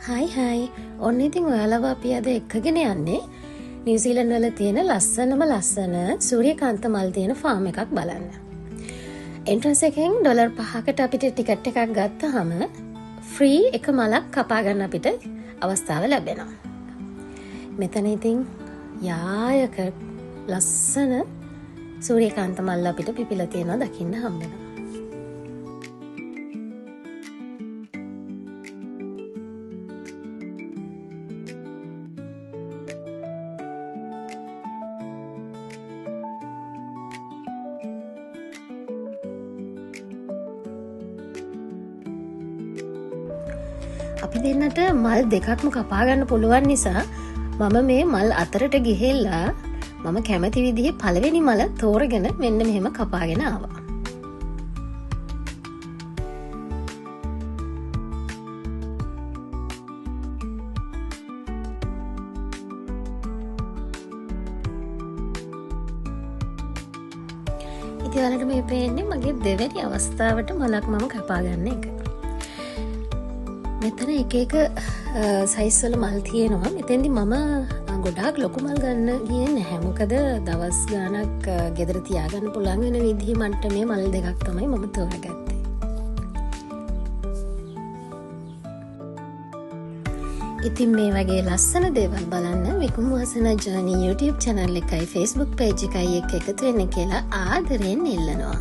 හයි ඔන්න ඉතින් ඔයාලව අපි අද එක්කගෙන යන්නේ නිව්සීලන්ත වල තියෙන ලස්සන සූර්යකාන්ත මල් තියෙන ෆාම් එකක් බලන්න. එන්ට්‍රන්ස් එකෙන් $5කට අපිට ටිකට් එකක් ගත්තාම ෆ්‍රී එක මලක් කපා ගන්න අපිට අවස්ථාව ලැබෙනවා. මෙතන ඉතින් යායක ලස්සන සූර්යකාන්ත මල් අපිට පිපිලා තියෙනවා දකින්න හම්බ වෙනවා. අපි දෙන්නට මල් දෙකක්ම කපා ගන්න පුළුවන් නිසා මම මේ මල් අතරට ගිහිල්ලා මම කැමති විදිහේ පළවෙනි මල තෝරගෙන මෙන්න මෙහෙම කපාගෙන ආවා. ඉතින් ඔයාලට මේ පේන්නේ මගේ දෙවැනි අවස්ථාවට මලක් මම කපා ගන්න එක. මෙතන එක සයිස් වල මල් තියෙනවා. මෙතෙන්දි මම ගොඩාක් ලොකු මල් ගන්න ගියේ නැහැ. මොකද දවස් ගාණක් ගෙදර තියාගන්න පුළුවන් වෙන විදිහේ මට්ටමේ මල් දෙකක් තමයි මම තෝරගත්තේ. ඉතින් මේ වගේ ලස්සන දේවල් බලන්න විකුණු වාසනා ජර්නි YouTube channel එකයි Facebook page එකයි එක්ක එකතු වෙන්න කියලා ආදරෙන් ඉල්ලනවා.